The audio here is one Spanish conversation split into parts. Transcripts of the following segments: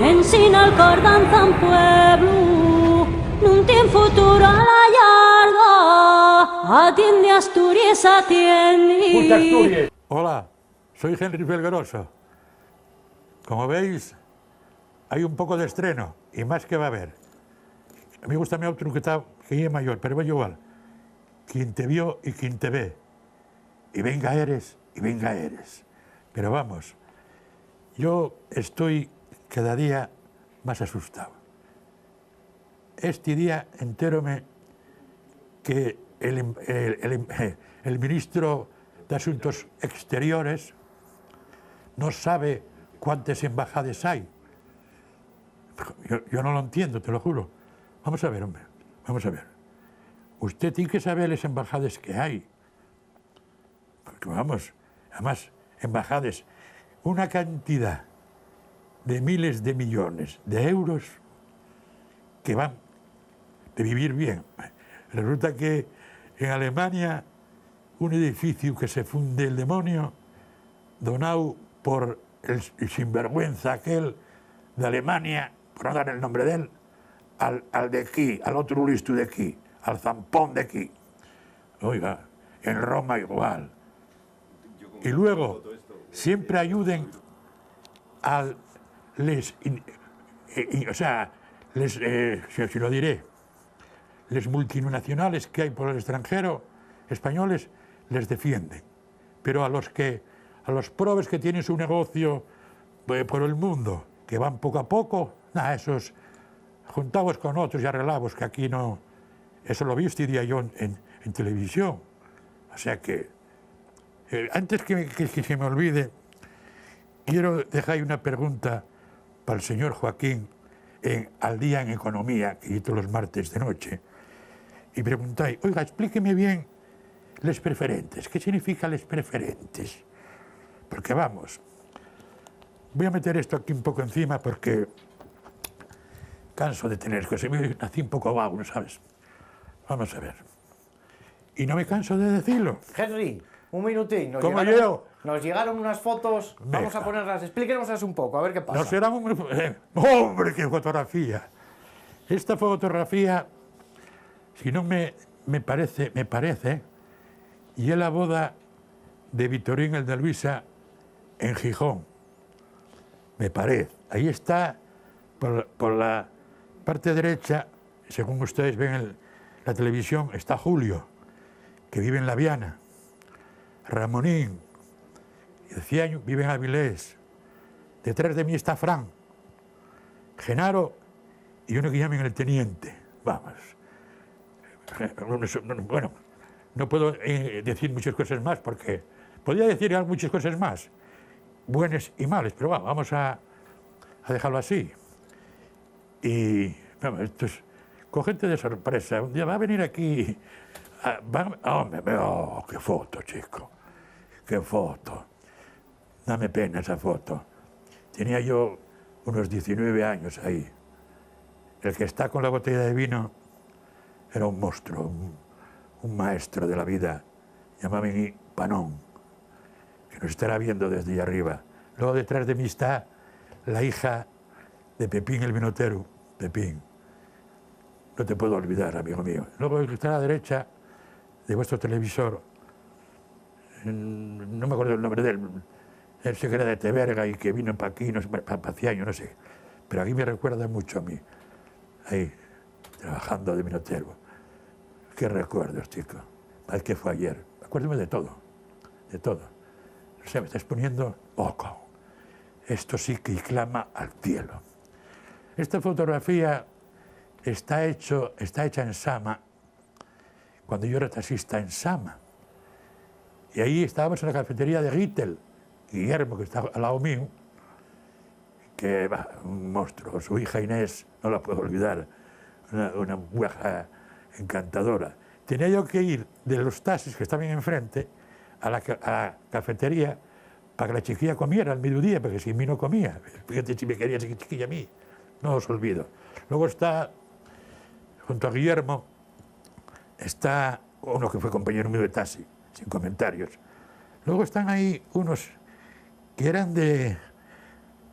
ensina el cor danza un pueblo, nun tiene futuro a la larga, atiende Asturias, atiende. Hola, soy Henry Felgueroso. Como veis, hay un poco de estreno y más que va a haber. A mí me gusta mi otro que es mayor, pero voy igual. Quien te vio y quien te ve. Y venga eres, y venga eres. Pero vamos, yo estoy cada día más asustado. Este día entéronme que el ministro de Asuntos Exteriores no sabe cuántas embajadas hay. Yo no lo entiendo, te lo juro. Vamos a ver, hombre, vamos a ver. Usted tiene que saber las embajadas que hay. Porque vamos, además, embajadas, una cantidad de miles de millones de euros que van de vivir bien. Resulta que en Alemania un edificio que se funde el demonio, donado por el sinvergüenza aquel de Alemania, por no dar el nombre de él, al de aquí, al otro listo de aquí, al zampón de aquí. Oiga, en Roma igual. Y luego, siempre ayuden a si lo diré, les multinacionales que hay por el extranjero, españoles, les defienden. Pero a los probes que tienen su negocio por el mundo, que van poco a poco, esos juntados con otros y arreglados, que aquí no. Eso lo vi este día yo en televisión. O sea que, antes que se me olvide, quiero dejar una pregunta para el señor Joaquín Al Día en Economía, que edito los martes de noche, y preguntáis, oiga, explíqueme bien les preferentes. ¿Qué significa les preferentes? Porque vamos, voy a meter esto aquí un poco encima porque canso de tener cosas. Nací un poco vago, ¿sabes? Vamos a ver. Y no me canso de decirlo. Henry, un minutín. Nos llegaron unas fotos, vamos a ponerlas, explíquenoslas un poco, a ver qué pasa. No será ¡hombre, qué fotografía! Esta fotografía, si no me parece, y es la boda de Vitorín el de Luisa en Gijón. Me parece. Ahí está, por la parte derecha, según ustedes ven en la televisión, está Julio, que vive en La Viana. Ramonín, de Ciaño, vive en Avilés. Detrás de mí está Fran, Genaro y uno que llaman el Teniente. Vamos. Bueno, no puedo decir muchas cosas más porque podría decir muchas cosas más, buenas y malas, pero vamos a dejarlo así. Y bueno, esto es cogente de sorpresa. Un día va a venir aquí. ¡Qué foto, chico! ¡Qué foto! Dame pena esa foto. Tenía yo unos 19 años ahí. El que está con la botella de vino era un monstruo, un maestro de la vida. Llamaban Panón, que nos estará viendo desde allá arriba. Luego detrás de mí está la hija de Pepín el vinotero. Pepín. No te puedo olvidar, amigo mío. Luego está a la derecha de vuestro televisor. No me acuerdo el nombre de él. Él se queda de Teberga y que vino para aquí, no sé, para Ciaño, no sé. Pero aquí me recuerda mucho a mí. Ahí, trabajando de vinotero. Qué recuerdos, chico. Mal que fue ayer. Acuérdame de todo. De todo. O sea, me estás poniendo loco. Esto sí que clama al cielo. Esta fotografía está hecha en Sama, cuando yo era taxista en Sama. Y ahí estábamos en la cafetería de Gittel, Guillermo, que está al lado mío, que va, un monstruo. Su hija Inés, no la puedo olvidar, una mujer encantadora. Tenía yo que ir de los taxis que estaban enfrente a la cafetería para que la chiquilla comiera al mediodía, porque sin mí no comía. Fíjate si me quería esa chiquilla a mí, no os olvido. Luego está, junto a Guillermo, está uno que fue compañero mío de taxi, sin comentarios. Luego están ahí unos que eran de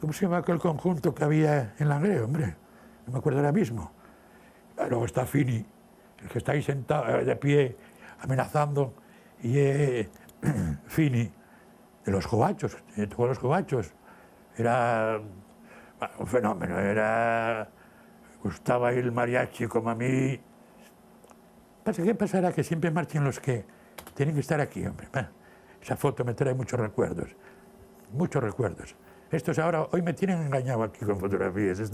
¿Cómo se llama aquel conjunto que había en Langreo, hombre? No me acuerdo ahora mismo. Luego está Fini, el que está ahí sentado, de pie, amenazando, y Fini, de los Jovachos, de todos los Jovachos. Era un fenómeno, gustaba el mariachi como a mí. ¿Qué pasará? Que siempre marchen los que tienen que estar aquí, hombre. Esa foto me trae muchos recuerdos, muchos recuerdos. Estos ahora, hoy me tienen engañado aquí con fotografías.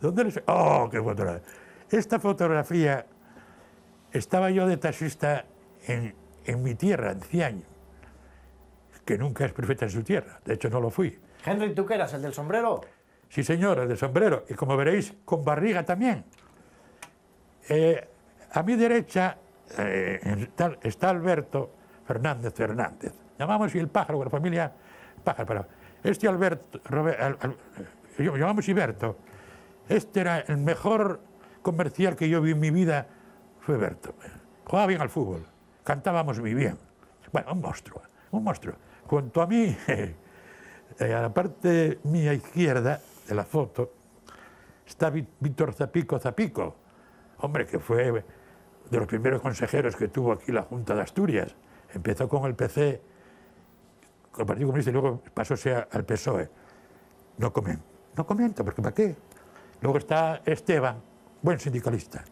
¿Dónde les...? ¡Oh, qué fotografía! Esta fotografía, estaba yo de taxista en mi tierra, en Ciaño, que nunca es perfecta en su tierra, de hecho no lo fui. Henry, ¿tú qué eras, el del sombrero? Sí, señor, el del sombrero, y como veréis, con barriga también. A mi derecha está Alberto Fernández. Llamamos el pájaro, la familia pájaro. Pero este Alberto, llamamos Iberto, este era el mejor comercial que yo vi en mi vida, fue Berto. Jugaba bien al fútbol, cantábamos muy bien. Bueno, un monstruo, un monstruo. Junto a mí, a la parte mía izquierda de la foto, está Víctor Zapico, hombre, que fue de los primeros consejeros que tuvo aquí la Junta de Asturias. Empezó con el PC, con el Partido Comunista, y luego pasóse al PSOE. No comento, porque ¿para qué? Luego está Esteban, buen sindicalista,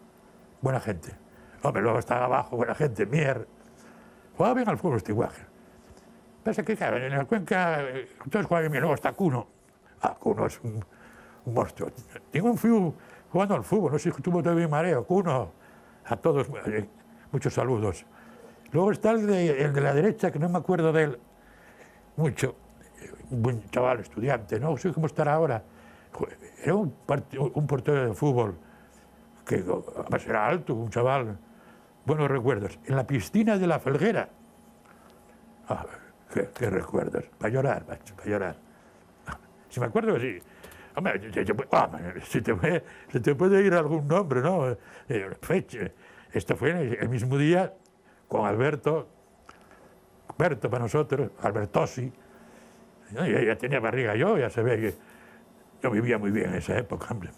buena gente. Hombre, luego está abajo, buena gente, Mier. Jugaba bien al fútbol este guaje. Pasa que, claro, en la cuenca todos juegan bien. Luego está Cuno. Cuno es un monstruo. Tengo un fui jugando al fútbol, no sé si tuvo todavía mareo. Cuno, a todos, muchos saludos. Luego está el de la derecha, que no me acuerdo de él mucho. Un buen chaval, estudiante, no sé cómo estará ahora. Era un portero de fútbol, que además era alto, un chaval. Buenos recuerdos. En la piscina de la Felguera. Qué recuerdos. Para llorar, macho, para llorar. Si me acuerdo que sí. Hombre, se te puede ir algún nombre, ¿no? Fecha. Esto fue el mismo día con Alberto para nosotros, Albertosi. Ya tenía barriga yo, ya se ve que yo vivía muy bien en esa época, hombre.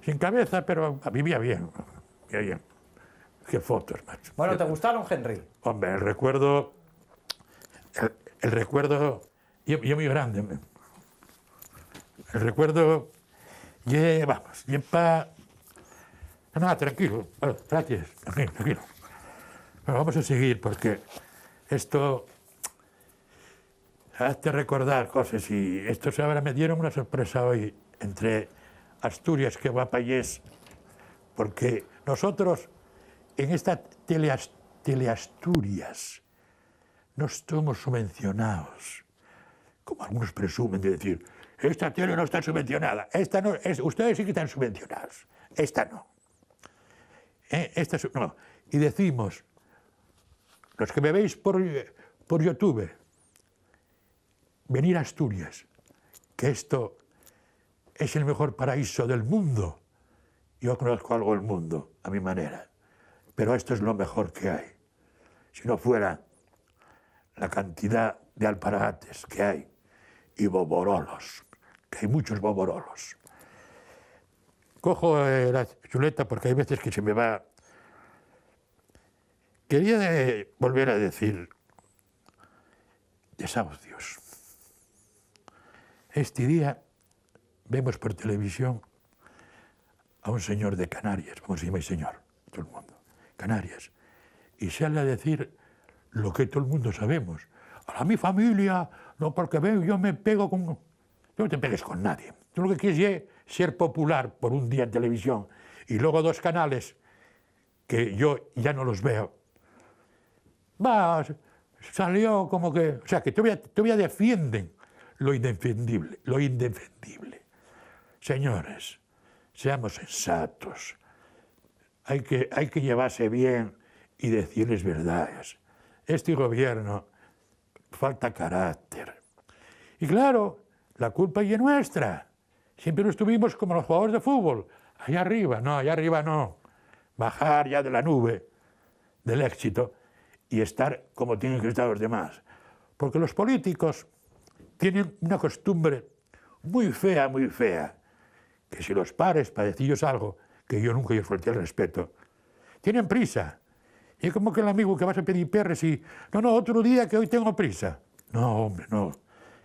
Sin cabeza, pero vivía bien. Qué fotos, macho. Bueno, ¿te gustaron, Henry? Hombre, el recuerdo, yo muy grande. El recuerdo, vamos, para... No, tranquilo, gracias, tranquilo. Bueno, vamos a seguir porque esto hace recordar cosas y estos ahora me dieron una sorpresa hoy entre Asturias, que guapa y es, porque nosotros en esta Teleasturias no estamos subvencionados, como algunos presumen de decir, esta tele no está subvencionada, esta no, ustedes sí que están subvencionados, esta no. No. Y decimos, los que me veis por YouTube, venir a Asturias, que esto es el mejor paraíso del mundo. Yo conozco algo del mundo, a mi manera, pero esto es lo mejor que hay. Si no fuera la cantidad de alpargates que hay y boborolos, que hay muchos boborolos. Cojo la chuleta porque hay veces que se me va. Quería volver a decir desahucios. Este día vemos por televisión a un señor de Canarias, ¿cómo se llama el señor? Todo el mundo, Canarias. Y sale a decir lo que todo el mundo sabemos. A mi familia, no, porque veo, yo me pego con... Tú no te pegues con nadie. Tú lo que quieres es ser popular por un día en televisión y luego 2 canales que yo ya no los veo. Salió como que... O sea, que todavía defienden lo indefendible, lo indefendible. Señores, seamos sensatos. Hay que llevarse bien y decirles verdades. Este gobierno falta carácter. Y claro, la culpa es nuestra. Siempre lo estuvimos como los jugadores de fútbol. Allá arriba no. Bajar ya de la nube del éxito y estar como tienen que estar los demás. Porque los políticos tienen una costumbre muy fea, que si los pares para decirles algo, que yo nunca les falté el respeto, tienen prisa. Y es como que el amigo que vas a pedir perres y, no, otro día que hoy tengo prisa. No, hombre, no.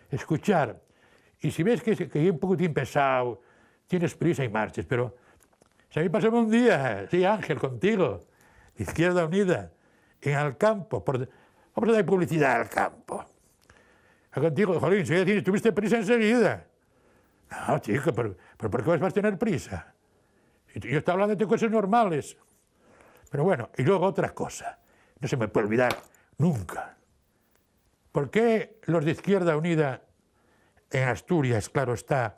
Escuchar. Y si ves que hay un poquitín pesado, tienes prisa y marches, pero si a mí pasaba un día, sí, Ángel, contigo, Izquierda Unida, en el campo, vamos a dar publicidad al campo. Contigo, jolín, si tuviste prisa enseguida. No, chico, pero ¿por qué vas a tener prisa? Yo estaba hablando de cosas normales. Pero bueno, y luego otra cosa, no se me puede olvidar nunca. ¿Por qué los de Izquierda Unida en Asturias, claro está,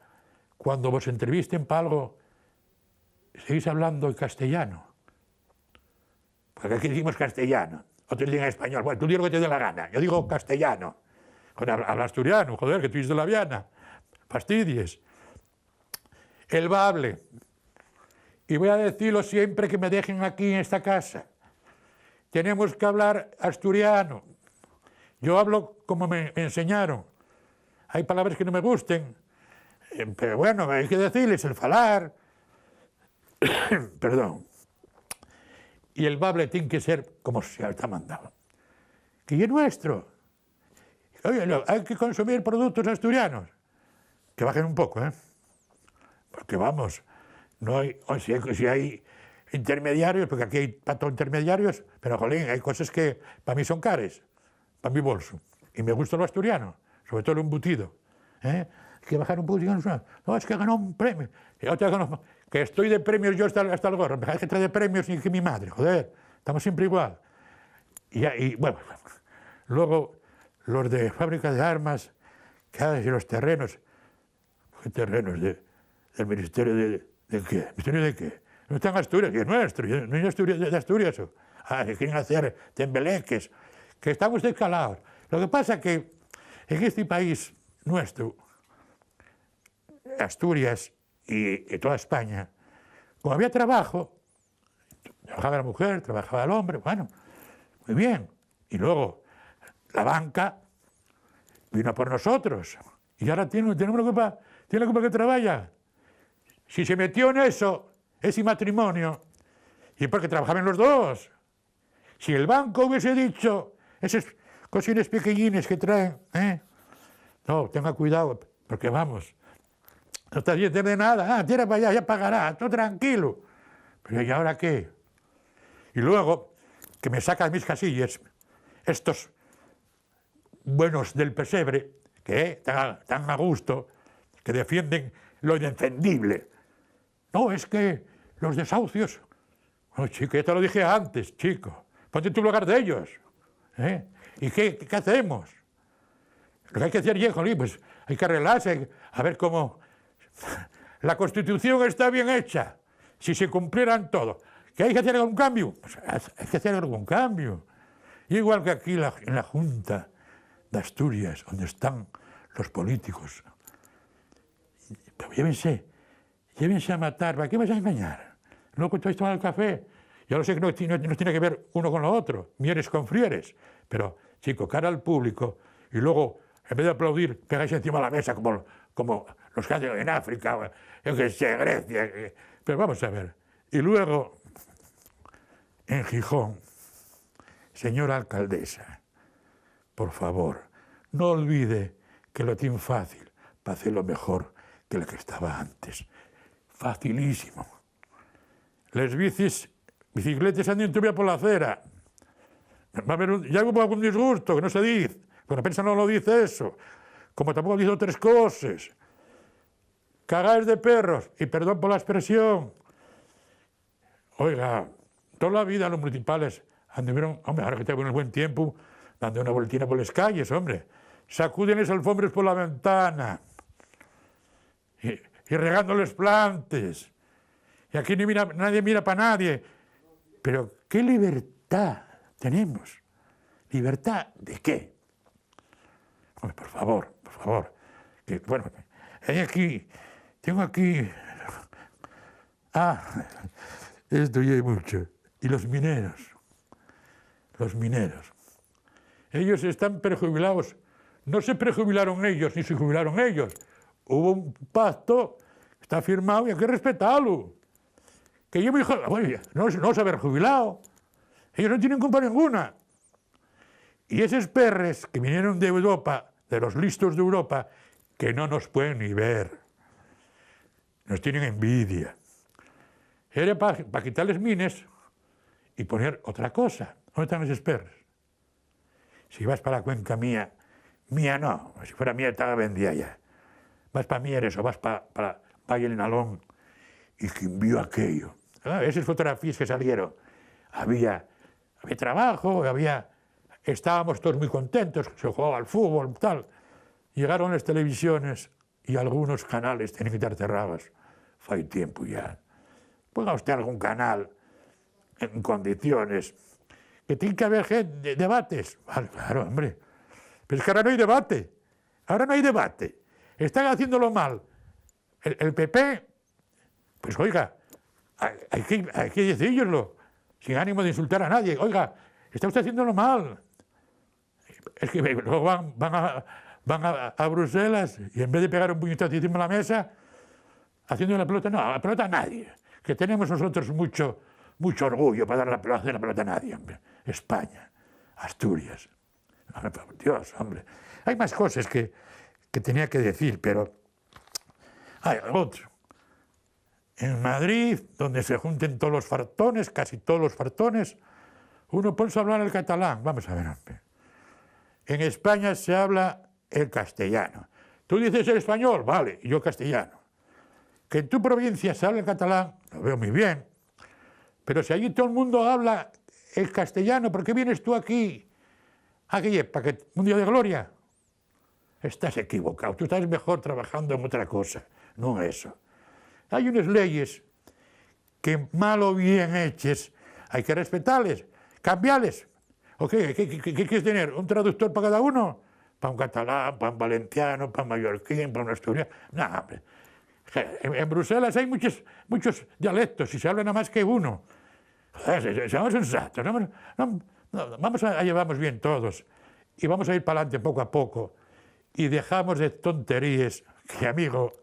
cuando vos entrevisten para algo, seguís hablando en castellano? Porque aquí decimos castellano, otros digan español. Bueno, tú dices lo que te dé la gana, yo digo castellano. Habla asturiano, joder, que tú eres de la Viana, fastidies. El bable. Y voy a decirlo siempre que me dejen aquí en esta casa. Tenemos que hablar asturiano. Yo hablo como me enseñaron. Hay palabras que no me gusten, pero bueno, hay que decirles el falar. Perdón. Y el bable tiene que ser como se está mandado. Que es nuestro. Oye, no, hay que consumir productos asturianos. Que bajen un poco, ¿eh? Porque vamos, no hay, si hay intermediarios, porque aquí hay pato intermediarios, pero jolín, hay cosas que para mí son caras, para mi bolso. Y me gusta lo asturiano, sobre todo lo embutido. ¿Eh? Hay que bajar un poco y digan, no, es que ganó un premio. Y otra ganó, que estoy de premios yo hasta el gorro, me que trae de premios ni que mi madre, joder, estamos siempre igual. Y bueno, luego los de fábrica de armas, que hacen los terrenos, ¿qué terrenos? Del Ministerio de qué? ¿Ministerio de qué? No está en Asturias, que es nuestro, no es de Asturias eso. Que quieren hacer tembeleques, que estamos descalados. Lo que pasa es que en este país nuestro, Asturias y toda España, como había trabajo, trabajaba la mujer, trabajaba el hombre, bueno, muy bien. Y luego la banca vino por nosotros y ahora tiene la culpa que trabaja. Si se metió en eso, ese matrimonio, y porque trabajaban los dos. Si el banco hubiese dicho esos cosines pequeñines que traen, no, tenga cuidado, porque vamos, no está bien de nada, tira para allá, ya pagará, tú tranquilo. Pero ¿y ahora qué? Y luego, que me sacan mis casillas, estos buenos del pesebre, que tan a gusto, que defienden lo indefendible. No, es que los desahucios... Oh, chico, ya te lo dije antes, chico. Ponte en tu lugar de ellos. ¿Y qué hacemos? Lo que hay que hacer, jolín, pues hay que arreglarse, a ver cómo... La Constitución está bien hecha, si se cumplieran todo. ¿Que hay que hacer algún cambio? Pues hay que hacer algún cambio. Igual que aquí en la Junta de Asturias, donde están los políticos. Pero llévense a matar, ¿para qué vas a engañar? Luego cuando estáis tomando el café, yo lo sé que no tiene que ver uno con lo otro, mieres con frieres, pero, chico, cara al público, y luego, en vez de aplaudir, pegáis encima de la mesa como los que hacen en África, yo que sé, Grecia, pero vamos a ver. Y luego, en Gijón, señora alcaldesa, por favor, no olvide que lo tiene fácil para hacerlo mejor que lo que estaba antes. Facilísimo. Les bicicletas andan todavía por la acera. Va a haber ya hubo algún disgusto que no se dice, porque la prensa no lo dice eso, como tampoco dice otras cosas. Cagáis de perros, y perdón por la expresión. Oiga, toda la vida los municipales anduvieron, hombre, ahora que tengo el buen tiempo, dando una vueltina por las calles, hombre, sacuden las alfombras por la ventana y regándoles plantes. Y aquí nadie mira para nadie. Pero ¿qué libertad tenemos? ¿Libertad de qué? Hombre, por favor. Que, bueno, tengo aquí... esto ya hay mucho. Y los mineros. Ellos están prejubilados. No se prejubilaron ellos, ni se jubilaron ellos. hubo un pacto, está firmado y hay que respetarlo. Que yo me dijo, bueno, no se haber jubilado. Ellos no tienen culpa ninguna. Y esos perres que vinieron de Europa, de los listos de Europa, que no nos pueden ni ver, nos tienen envidia. Era para quitarles mines y poner otra cosa. ¿Dónde están esos perres? Si vas para la cuenca mía no, si fuera mía estaba vendida ya. Vas para Mieres o vas para Valle del Nalón y quien vio aquello. Esas fotografías que salieron, había trabajo, estábamos todos muy contentos, se jugaba al fútbol, tal. Llegaron las televisiones y algunos canales tienen que estar cerrados. Fue tiempo ya. Ponga usted algún canal en condiciones que tiene que haber debates. Claro, hombre. Pero es que ahora no hay debate. Ahora no hay debate. Están haciéndolo mal. El PP, pues oiga, hay que decirlo, sin ánimo de insultar a nadie. Oiga, está usted haciéndolo mal. Es que luego van a Bruselas y en vez de pegar un puñetazo encima de la mesa, haciendo la pelota, no, la pelota a nadie. Que tenemos nosotros mucho orgullo para dar la pelota a nadie, hombre. España, Asturias. Dios, hombre. Hay más cosas que tenía que decir, pero hay otro. En Madrid, donde se junten todos los fartones, casi todos los fartones, uno puede hablar el catalán. Vamos a ver, hombre. En España se habla el castellano. Tú dices el español, vale, y yo castellano. Que en tu provincia se habla el catalán, lo veo muy bien. Pero si allí todo el mundo habla el castellano, ¿por qué vienes tú aquí? ¿Para que un día de gloria? Estás equivocado. Tú estás mejor trabajando en otra cosa, no eso. Hay unas leyes que, mal o bien hechas, hay que respetarles, cambiarles. ¿O qué quieres tener? ¿Un traductor para cada uno? ¿Para un catalán, para un valenciano, para un mallorquín, para un asturiano? No, hombre. En Bruselas hay muchos dialectos y se habla nada más que uno. Seamos sensatos. Vamos a llevarnos bien todos y vamos a ir para adelante poco a poco y dejamos de tonterías que, amigo,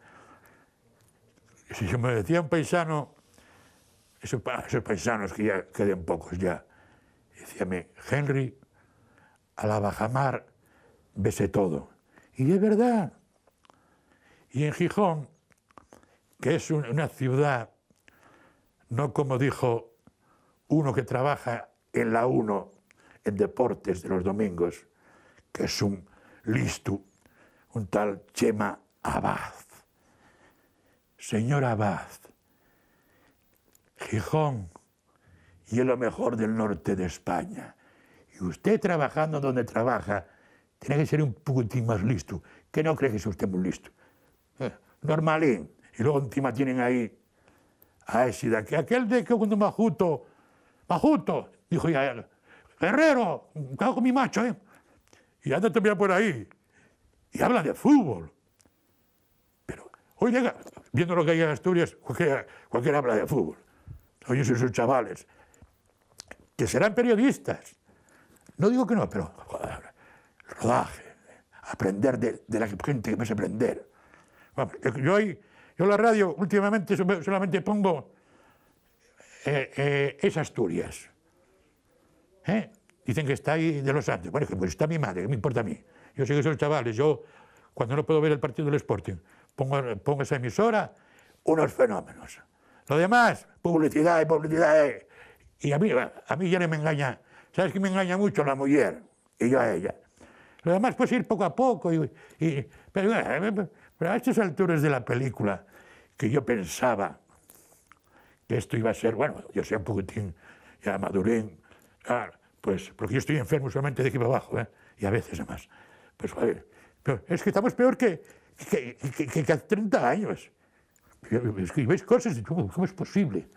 si me decía un paisano, esos paisanos que ya queden pocos ya, decíame, Henry, a la bajamar vese todo. Y es verdad. Y en Gijón, que es una ciudad, no como dijo uno que trabaja en la 1 en deportes de los domingos, que es un listo, un tal Chema Abad. Señor Abad, Gijón y es lo mejor del norte de España. Y usted trabajando donde trabaja, tiene que ser un poquitín más listo, que no cree que sea usted muy listo. Normalín. Y luego encima tienen ahí a ese de aquí, aquel de que cuando Majuto, dijo ya, Guerrero, cago con mi macho, y anda también por ahí, y habla de fútbol. Pero hoy llega, viendo lo que hay en Asturias, cualquiera habla de fútbol. Oye, esos chavales, que serán periodistas, no digo que no, pero joder, rodaje, aprender de la gente que me hace aprender. Bueno, yo la radio últimamente solamente pongo es Asturias. Dicen que está ahí de los Santos. Bueno, pues está mi madre, ¿qué me importa a mí? Yo sé que son chavales. Yo, cuando no puedo ver el partido del Sporting, pongo esa emisora, unos fenómenos. Lo demás, publicidad. Y a mí ya no me engaña. ¿Sabes que me engaña mucho? La mujer, y yo a ella. Lo demás, pues ir poco a poco. Pero a estas alturas de la película, que yo pensaba que esto iba a ser, bueno, yo sé un poquitín, ya madurín, pues porque yo estoy enfermo solamente de aquí para abajo, y a veces además. Pues joder, pero es que estamos peor que hace 30 años. Es que veis cosas y ¿cómo es posible?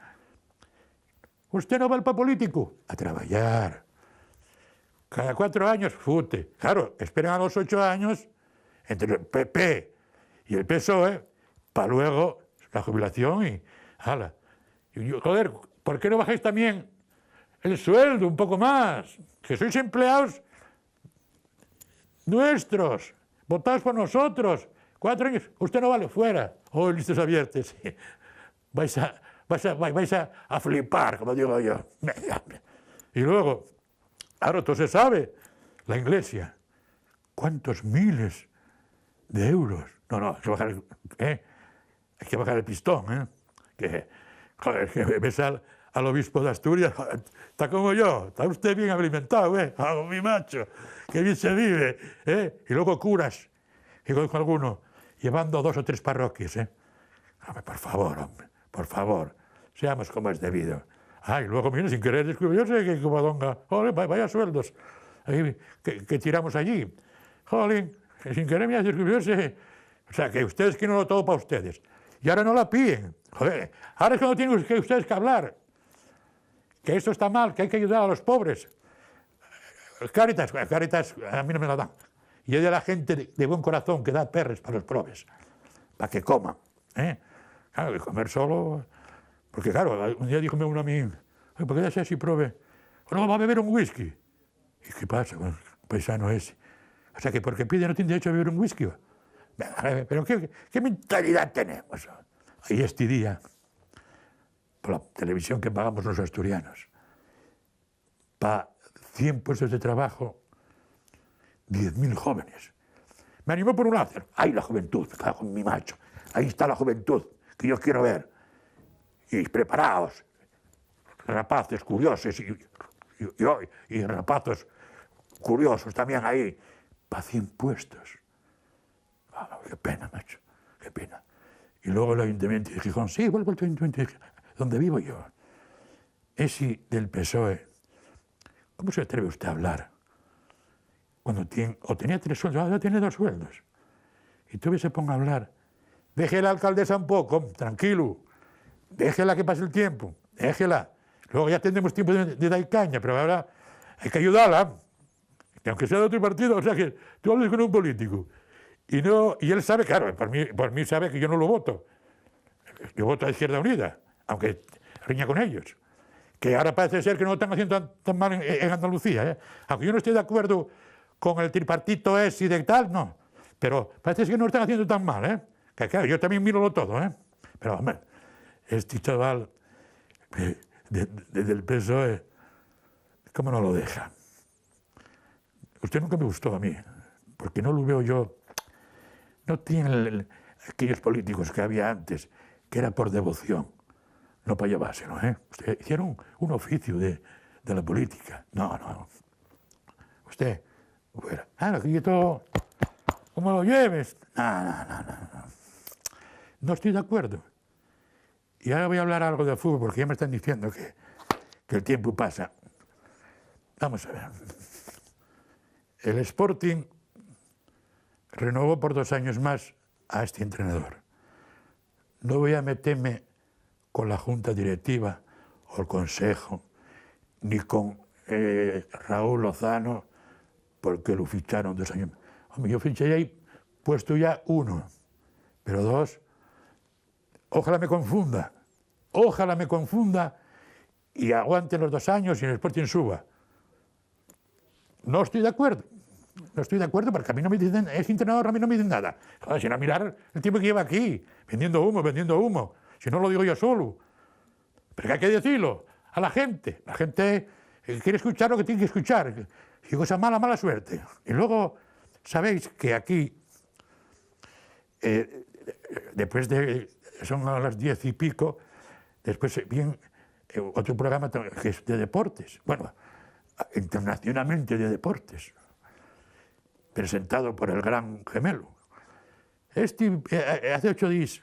Usted no va al político a trabajar. Cada 4 años, fute. Claro, esperan a los 8 años entre el PP y el PSOE para luego la jubilación y hala. Y yo, joder, ¿por qué no bajáis también el sueldo un poco más? Que sois empleados nuestros, votados por nosotros. 4 años, usted no vale, fuera. Oh, listos abiertos. Vais a flipar, como digo yo. Y luego, ahora todo se sabe, la iglesia, ¿cuántos miles de euros? No, hay que bajar el pistón, que ves al obispo de Asturias, está como yo, está usted bien alimentado, mi macho, que bien se vive, y luego curas, y con alguno, llevando 2 o 3 parroquias, Hombre, por favor, seamos como es debido. Y luego, mira, sin querer descubrirse que Covadonga, joder, vaya sueldos que tiramos allí. Joder, sin querer mira, descubrirse. O sea, que ustedes quieren lo todo para ustedes. Y ahora no la piden. Joder, ahora es cuando tienen ustedes que hablar. Que esto está mal, que hay que ayudar a los pobres. Cáritas a mí no me la dan. Y es de la gente de buen corazón que da perres para los pobres, para que coman. Claro, de comer solo. Porque claro, un día dijo uno a mí, ¿por qué ya sea si prove? No, va a beber un whisky. ¿Y qué pasa con el paisano ese? O sea, que porque pide no tiene derecho a beber un whisky. Pero ¿qué mentalidad tenemos? Ahí este día, por la televisión que pagamos los asturianos, para 100 puestos de trabajo, 10.000 jóvenes. Me animó por un lado, ¡ay, la juventud! Me cago en mi macho. Ahí está la juventud que yo quiero ver. Y preparaos, rapaces curiosos y rapazos curiosos también ahí, para 100 puestos. Qué pena, macho, qué pena. Y luego el ayuntamiento de Gijón, sí, vuelvo al ayuntamiento de Gijón, donde vivo yo. Ese del PSOE, ¿cómo se atreve usted a hablar? Cuando tenía 3 sueldos, ahora tiene 2 sueldos. Y todavía se ponga a hablar. Deje la alcaldesa un poco, tranquilo. Déjela que pase el tiempo, déjela. Luego ya tendremos tiempo de dar caña, pero ahora hay que ayudarla. Que aunque sea de otro partido, o sea que tú hables con un político. Y él sabe, claro, por mí sabe que yo no lo voto. Yo voto a Izquierda Unida, aunque riña con ellos. Que ahora parece ser que no lo están haciendo tan mal en Andalucía. Aunque yo no estoy de acuerdo con el tripartito ese y de tal, no. Pero parece que no lo están haciendo tan mal, Que claro, yo también miro todo, Pero, hombre, este chaval del PSOE, ¿cómo no lo deja? Usted nunca me gustó a mí, porque no lo veo yo. No tiene aquellos políticos que había antes, que era por devoción, no para llevárselo. Usted hicieron un oficio de la política. No. Usted, fuera. Aquí todo, ¿cómo lo lleves? No. No estoy de acuerdo. Y ahora voy a hablar algo de fútbol, porque ya me están diciendo que el tiempo pasa. Vamos a ver. El Sporting renovó por 2 años más a este entrenador. No voy a meterme con la junta directiva o el consejo, ni con Raúl Lozano, porque lo ficharon 2 años. Hombre, yo fiché ahí puesto ya 1, pero 2... Ojalá me confunda y aguante los 2 años y el Sporting suba. No estoy de acuerdo porque a mí no me dicen, ese entrenador a mí no me dicen nada. Joder, sin a mirar el tiempo que lleva aquí, vendiendo humo, si no lo digo yo solo. Pero que hay que decirlo a la gente. La gente quiere escuchar lo que tiene que escuchar. Si cosa mala suerte. Y luego, sabéis que aquí, después de... son a las 10 y pico, después viene otro programa que es de deportes, bueno, internacionalmente de deportes, presentado por el gran gemelo. Hace 8 días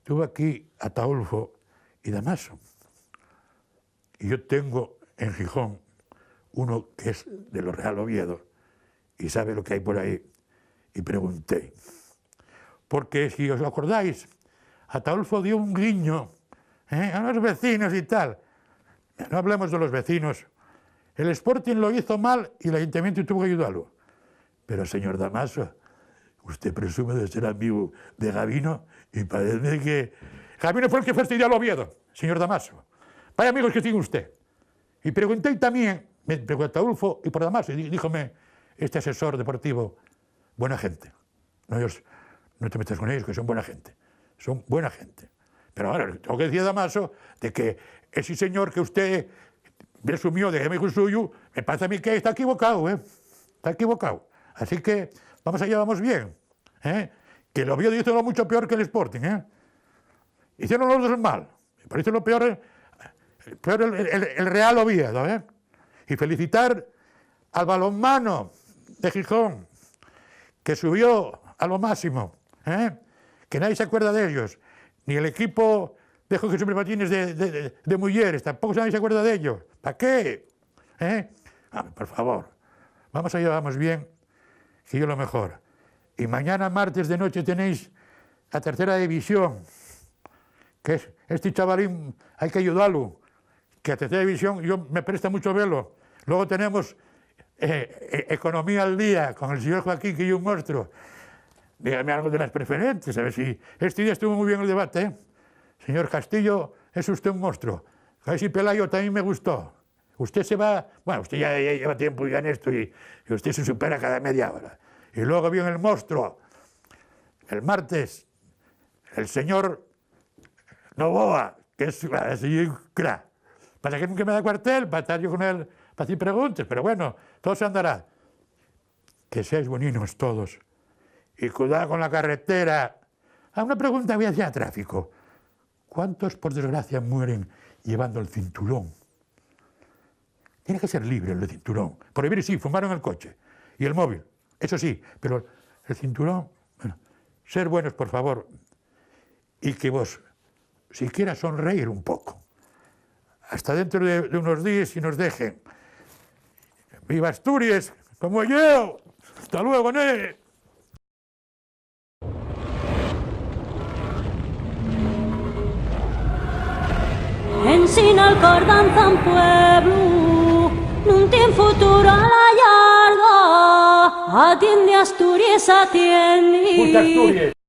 tuve aquí a Ataulfo y Damaso, y yo tengo en Gijón uno que es de los Real Oviedo, y sabe lo que hay por ahí, y pregunté, porque si os acordáis, Ataulfo dio un guiño a los vecinos y tal. No hablemos de los vecinos. El Sporting lo hizo mal y el Ayuntamiento tuvo que ayudarlo. Pero, señor Damaso, usted presume de ser amigo de Gabino y parece que... Gabino fue el que fastidió al Oviedo, señor Damaso. Vaya amigos que tiene usted. Y pregunté también, me preguntó Ataulfo y por Damaso, y díjome este asesor deportivo, buena gente. No no te metas con ellos, que son buena gente. Son buena gente. Pero ahora, tengo que decir a Damaso de que ese señor que usted presumió de amigo suyo, me parece a mí que está equivocado, ¿eh? Está equivocado. Así que vamos allá, vamos bien. ¿Eh? Que el Oviedo hizo lo mucho peor que el Sporting, ¿eh? Hicieron los dos mal. Me parece lo peor el Real Oviedo, ¿eh? Y felicitar al balonmano de Gijón, que subió a lo máximo, ¿eh? Que nadie se acuerda de ellos, ni el equipo de Jorge Super Patines de Mujeres, tampoco nadie se acuerda de ellos. ¿Para qué? ¿Eh? Por favor, vamos allá, vamos bien, que yo lo mejor. Y mañana martes de noche tenéis la tercera división, que es este chavalín, hay que ayudarlo, que a tercera división yo me presta mucho verlo. Luego tenemos Economía al Día, con el señor Joaquín, que es un monstruo. Dígame algo de las preferentes, a ver si... Este día estuvo muy bien el debate, ¿eh? Señor Castillo, es usted un monstruo. A ver si Pelayo también me gustó. Usted se va... Bueno, usted ya lleva tiempo ya en esto y usted se supera cada media hora. Y luego viene el monstruo. El martes, el señor Novoa, que es un crack. Para que nunca me da cuartel, para estar yo con él, para hacer preguntas, pero bueno, todo se andará. Que seáis boninos todos. Y cuidado con la carretera. Una pregunta voy hacia tráfico. ¿Cuántos, por desgracia, mueren llevando el cinturón? Tiene que ser libre el cinturón. Prohibir sí, fumaron el coche. Y el móvil, eso sí, pero el cinturón, bueno, ser buenos, por favor. Y que vos, siquiera sonreír un poco. Hasta dentro de unos días y nos dejen. ¡Viva Asturias! ¡Como yo! ¡Hasta luego, ne! Ensina el cor danza un pueblo, non tiene futuro a la larga, atiende Asturias, atiende. Asturias.